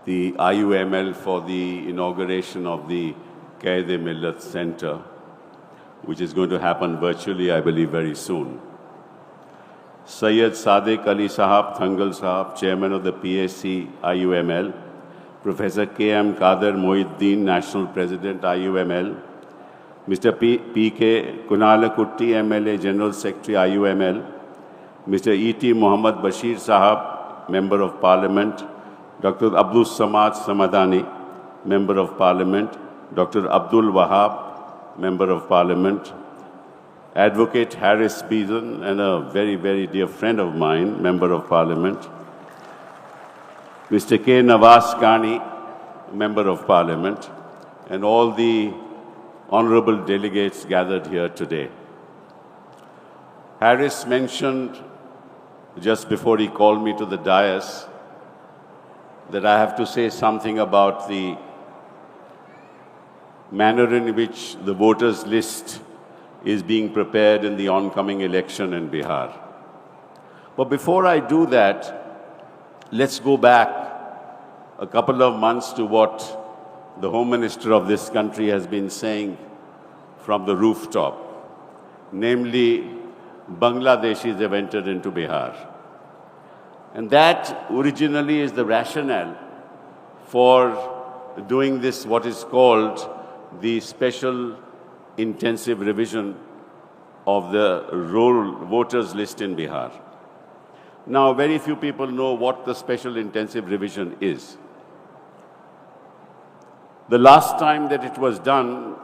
the IUML for the inauguration of the Qaid-e-Millat Center, which is going to happen virtually, I believe, very soon. Syed Sadiq Ali Sahab, Thangal Sahab, Chairman of the PAC IUML, Professor K.M. Kader Mohiuddin, National President IUML, Mr. P.K. Kunalakutti, MLA, General Secretary IUML, Mr. E.T. Muhammad Bashir Sahab, Member of Parliament, Dr. Abdul Samad Samadani, Member of Parliament, Dr. Abdul Wahab, Member of Parliament, Advocate Harris Beeson, and a very, very dear friend of mine, Member of Parliament, Mr. K. Nawaz Kani, Member of Parliament, and all the honorable delegates gathered here today. Harris mentioned just before he called me to the dais that I have to say something about the manner in which the voters' list is being prepared in the oncoming election in Bihar. But before I do that, let's go back a couple of months to what the Home Minister of this country has been saying from the rooftop, namely, Bangladeshis have entered into Bihar. And that originally is the rationale for doing this, what is called the special intensive revision of the roll voters list in Bihar. Now, very few people know what the special intensive revision is. The last time that it was done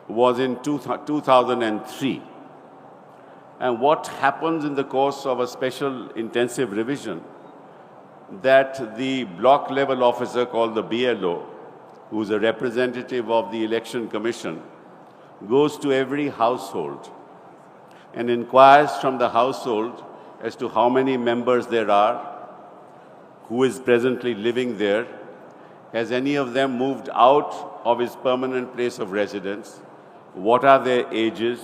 was in 2003. And what happens in the course of a special intensive revision, that the block level officer called the BLO, who's a representative of the Election Commission, goes to every household and inquires from the household as to how many members there are, who is presently living there, has any of them moved out of his permanent place of residence, what are their ages,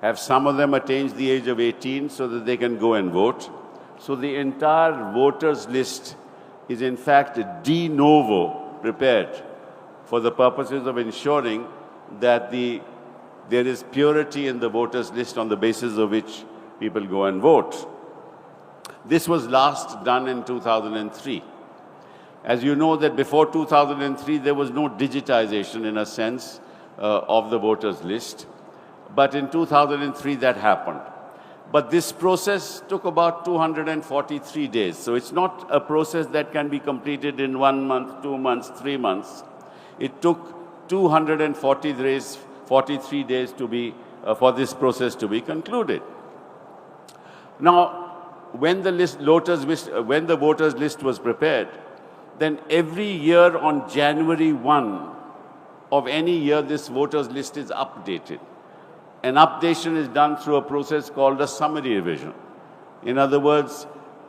have some of them attained the age of 18 so that they can go and vote. So the entire voters list is in fact de novo prepared for the purposes of ensuring that there is purity in the voters list on the basis of which people go and vote. This was last done in 2003. As you know that before 2003 there was no digitization in a sense of the voters list. But in 2003 that happened. But this process took about 243 days. So it's not a process that can be completed in 1 month, 2 months, 3 months. It took 243 days to be, for this process to be concluded. Now, when the voters list was prepared, then every year on January 1 of any year, this voters list is updated. An updation is done through a process called a summary revision. In other words,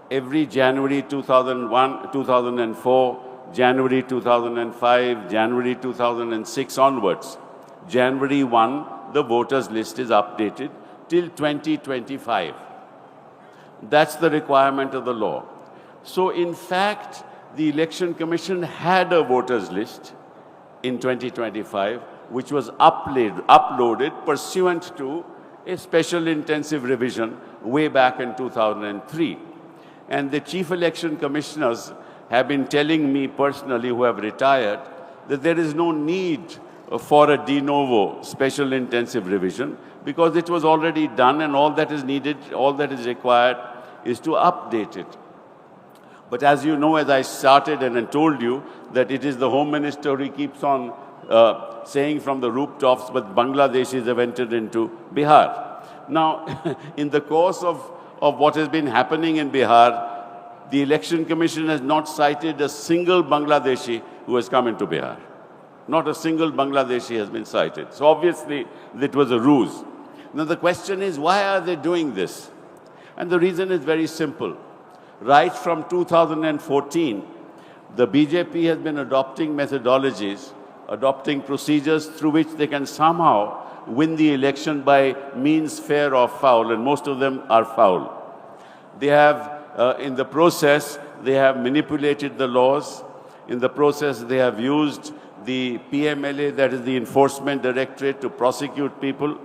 every January 2001, 2004, January 2005, January 2006 onwards, January 1, the voters list is updated till 2025. That's the requirement of the law. So in fact, the Election Commission had a voters list in 2025, which was uploaded pursuant to a special intensive revision way back in 2003. And the chief election commissioners have been telling me personally, who have retired, that there is no need for a de novo special intensive revision because it was already done and all that is needed, all that is required is to update it. But as you know, as I started and I told you, that it is the Home Minister who keeps on saying from the rooftops, but Bangladeshis have entered into Bihar. Now, in the course of what has been happening in Bihar, the Election Commission has not cited a single Bangladeshi who has come into Bihar. Not a single Bangladeshi has been cited. So obviously, it was a ruse. Now the question is, why are they doing this? And the reason is very simple. Right from 2014, the BJP has been adopting methodologies, adopting procedures through which they can somehow win the election by means fair or foul, and most of them are foul. They have, in the process, they have manipulated the laws, In the process, they have used the PMLA, that is the Enforcement Directorate, to prosecute people.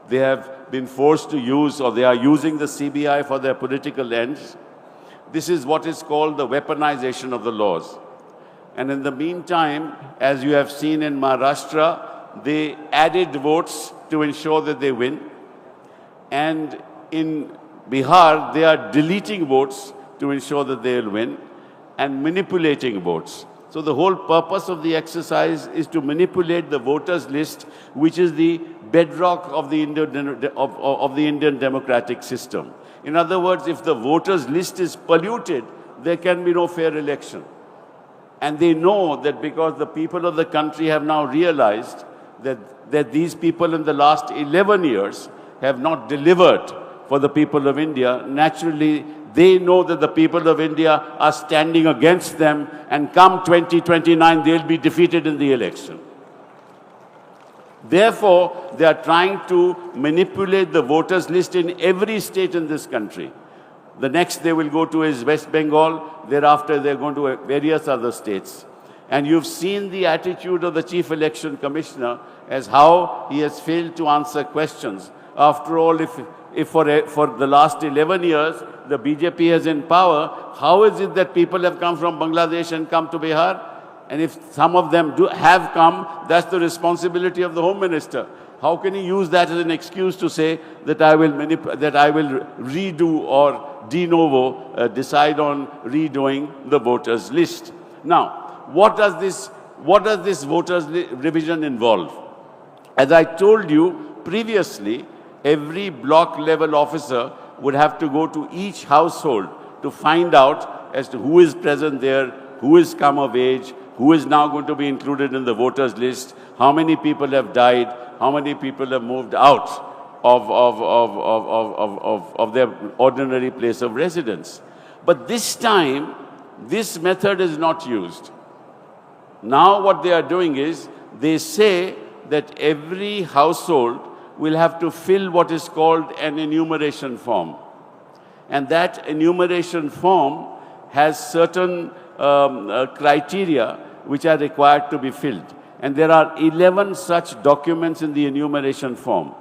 They have been forced to use, or they are using the CBI for their political ends. This is what is called the weaponization of the laws. And in the meantime, as you have seen in Maharashtra, they added votes to ensure that they win. And in Bihar, they are deleting votes to ensure that they will win and manipulating votes. So the whole purpose of the exercise is to manipulate the voters list, which is the bedrock of the Indian democratic system. In other words, if the voters list is polluted, there can be no fair election. And they know that because the people of the country have now realized that these people in the last 11 years have not delivered for the people of India, naturally they know that the people of India are standing against them, and come 2029, they'll be defeated in the election. Therefore, they are trying to manipulate the voters list in every state in this country. The next they will go to is West Bengal. Thereafter, they're going to various other states. And you've seen the attitude of the Chief Election Commissioner as how he has failed to answer questions. After all, if for the last 11 years, the BJP is in power, how is it that people have come from Bangladesh and come to Bihar? And if some of them have come, that's the responsibility of the Home Minister. How can he use that as an excuse to say that I will redo or de novo decide on redoing the voters list? Now, what does this voters revision involve? As I told you previously, every block level officer would have to go to each household to find out as to who is present there, who is come of age, who is now going to be included in the voters list, how many people have died, how many people have moved out of their ordinary place of residence. But this time, this method is not used. Now what they are doing is, they say that every household will have to fill what is called an enumeration form. And that enumeration form has certain criteria which are required to be filled. And there are 11 such documents in the enumeration form.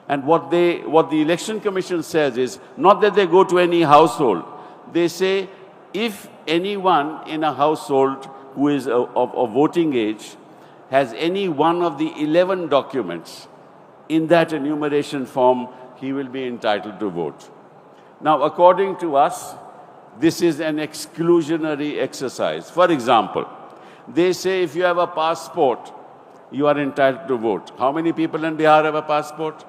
And what the Election Commission says is, not that they go to any household. They say, if anyone in a household who is of voting age has any one of the 11 documents in that enumeration form, he will be entitled to vote. Now, according to us, this is an exclusionary exercise. For example, they say if you have a passport, you are entitled to vote. How many people in Bihar have a passport?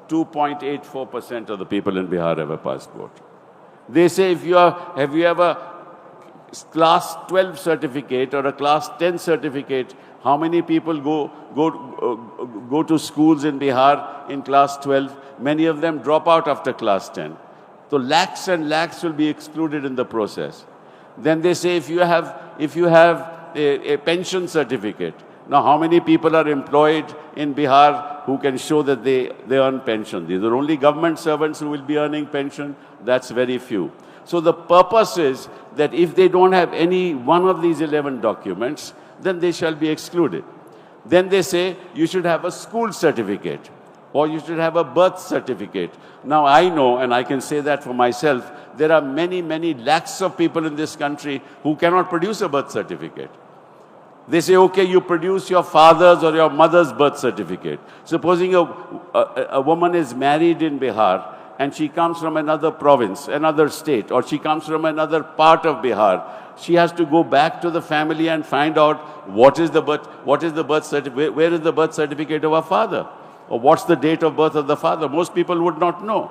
2.84% of the people in Bihar have a passport. They say if you have a class 12 certificate or a class 10 certificate, how many people go to schools in Bihar in class 12? Many of them drop out after class 10. So lakhs and lakhs will be excluded in the process. Then they say if you have a pension certificate. Now, how many people are employed in Bihar who can show that they earn pension? These are only government servants who will be earning pension. That's very few. So the purpose is that if they don't have any one of these 11 documents, then they shall be excluded. Then they say you should have a school certificate or you should have a birth certificate. Now I know, and I can say that for myself, there are many, many lakhs of people in this country who cannot produce a birth certificate. They say, okay, you produce your father's or your mother's birth certificate. Supposing a woman is married in Bihar and she comes from another province, another state, or she comes from another part of Bihar, she has to go back to the family and find out what is the birth certificate, where is the birth certificate of her father, or what's the date of birth of the father. Most people would not know.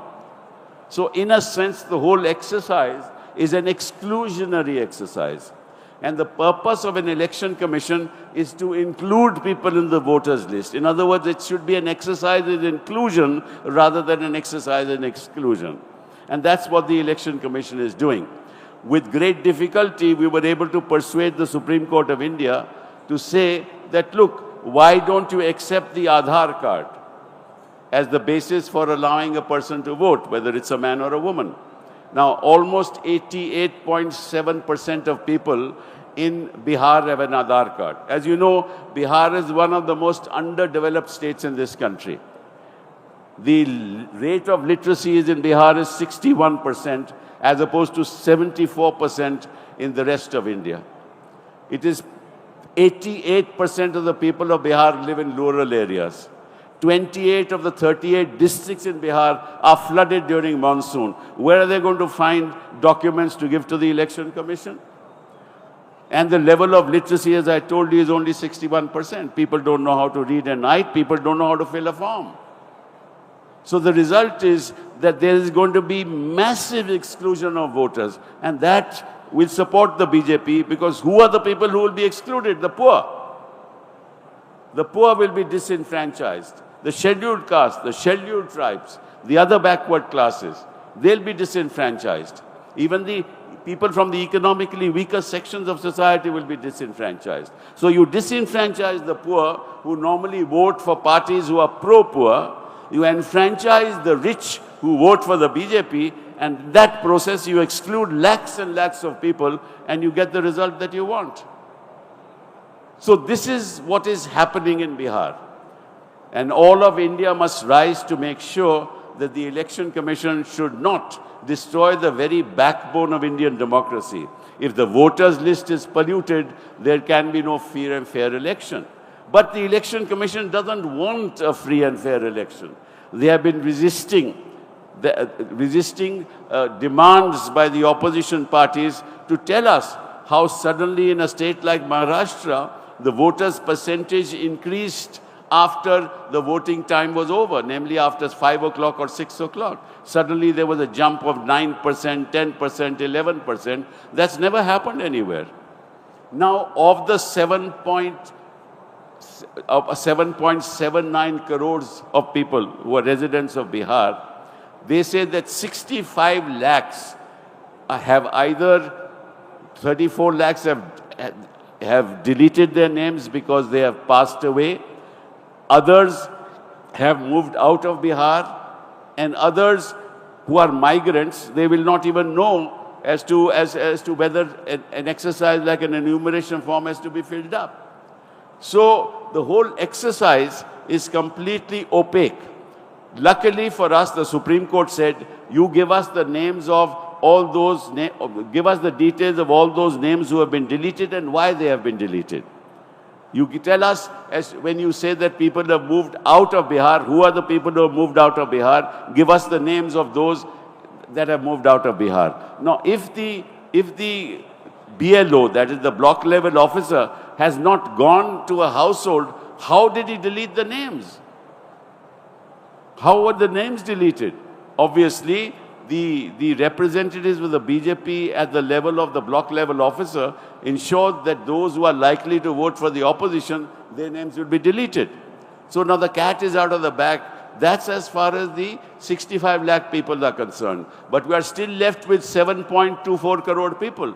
So in a sense, the whole exercise is an exclusionary exercise. And the purpose of an election commission is to include people in the voters list. In other words, it should be an exercise in inclusion rather than an exercise in exclusion. And that's what the election commission is doing. With great difficulty, we were able to persuade the Supreme Court of India to say that, look, why don't you accept the Aadhaar card as the basis for allowing a person to vote, whether it's a man or a woman? Now, almost 88.7% of people in Bihar have an Aadhaar card. As you know, Bihar is one of the most underdeveloped states in this country. The rate of literacy in Bihar is 61%, as opposed to 74% in the rest of India. It is 88% of the people of Bihar live in rural areas. 28 of the 38 districts in Bihar are flooded during monsoon. Where are they going to find documents to give to the Election Commission? And the level of literacy, as I told you, is only 61%. People don't know how to read and write. People don't know how to fill a form. So the result is that there is going to be massive exclusion of voters. And that will support the BJP, because who are the people who will be excluded? The poor. The poor will be disenfranchised. The scheduled caste, the scheduled tribes, the other backward classes, they'll be disenfranchised. Even the people from the economically weaker sections of society will be disenfranchised. So you disenfranchise the poor, who normally vote for parties who are pro-poor. You enfranchise the rich who vote for the BJP, and that process you exclude lakhs and lakhs of people, and you get the result that you want. So this is what is happening in Bihar. And all of India must rise to make sure that the Election Commission should not destroy the very backbone of Indian democracy. If the voters list is polluted, there can be no free and fair election. But the Election Commission doesn't want a free and fair election. They have been resisting demands by the opposition parties to tell us how suddenly in a state like Maharashtra, the voters' percentage increased after the voting time was over, namely after 5 o'clock or 6 o'clock. Suddenly there was a jump of 9%, 10%, 11%. That's never happened anywhere. Now, of the 7.79 crores of people who are residents of Bihar, they say that 65 lakhs have either, 34 lakhs have deleted their names because they have passed away. Others have moved out of Bihar, and others who are migrants, they will not even know as to whether an exercise like an enumeration form has to be filled up. So the whole exercise is completely opaque. Luckily for us, the Supreme Court said, you give us the names of all those, give us the details of all those names who have been deleted and why they have been deleted. You tell us, as when you say that people have moved out of Bihar, who are the people who have moved out of Bihar? Give us the names of those that have moved out of Bihar. Now, if the BLO, that is the block level officer, has not gone to a household, how did he delete the names? How were the names deleted? Obviously, the representatives of the BJP at the level of the block level officer ensured that those who are likely to vote for the opposition, their names will be deleted. So now the cat is out of the bag. That's as far as the 65 lakh people are concerned. But we are still left with 7.24 crore people.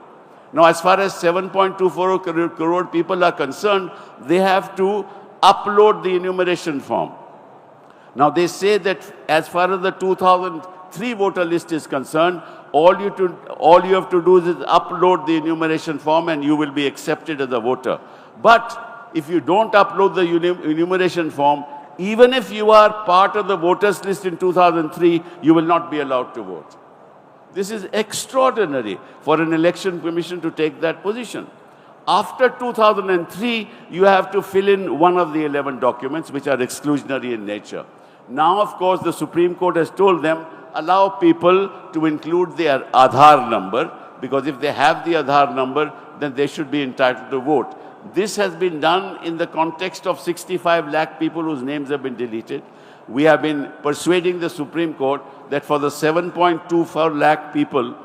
Now, as far as 7.24 crore people are concerned, they have to upload the enumeration form. Now, they say that as far as the 2003 voter list is concerned, all you have to do is upload the enumeration form and you will be accepted as a voter. But if you don't upload the enumeration form, even if you are part of the voters list in 2003, you will not be allowed to vote. This is extraordinary for an election commission to take that position. After 2003, you have to fill in one of the 11 documents which are exclusionary in nature. Now, of course, the Supreme Court has told them, allow people to include their Aadhaar number, because if they have the Aadhaar number, then they should be entitled to vote. This has been done in the context of 65 lakh people whose names have been deleted. We have been persuading the Supreme Court that for the 7.24 lakh people,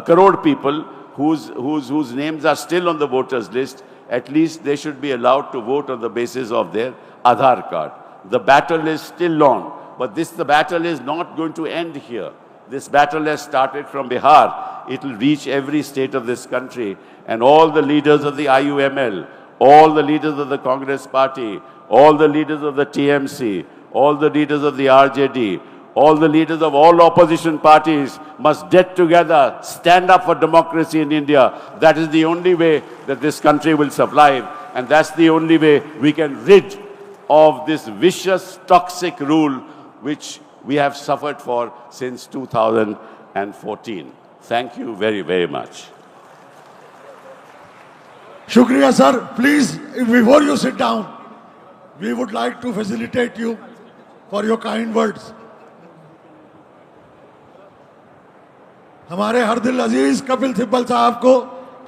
crore people whose names are still on the voters list, at least they should be allowed to vote on the basis of their Aadhaar card. The battle is still on, but the battle is not going to end here. This battle has started from Bihar. It will reach every state of this country, and all the leaders of the IUML, all the leaders of the Congress party, all the leaders of the TMC, all the leaders of the RJD, all the leaders of all opposition parties must get together, stand up for democracy in India. That is the only way that this country will survive, and that's the only way we can rid of this vicious, toxic rule which we have suffered for since 2014. Thank you very, very much. Shukriya, sir. Please, before you sit down, we would like to facilitate you for your kind words. हमारे हर दिल अजीज कपिल सिब्बल साहब को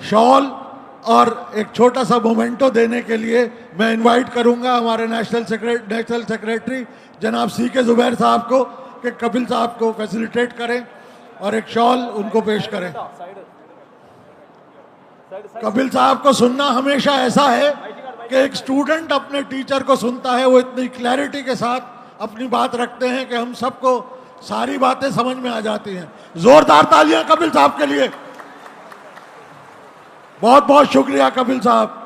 shawl और एक छोटा सा memento देने के लिए मैं इनवाइट करूंगा हमारे नेशनल सेक्रेटरी जनाब C.K. जुबैर साहब को कि कपिल साहब को फैसिलिटेट करें और एक शॉल उनको पेश करें। कपिल साहब को सुनना हमेशा ऐसा है कि एक स्टूडेंट अपने टीचर को सुनता है, वो इतनी क्लैरिटी के साथ अपनी बात रखते हैं कि हम सबको सारी बातें समझ में आ जाती हैं। जोरदार तालियां कपिल साहब के लिए। बहुत बहुत शुक्रिया कपिल साहब।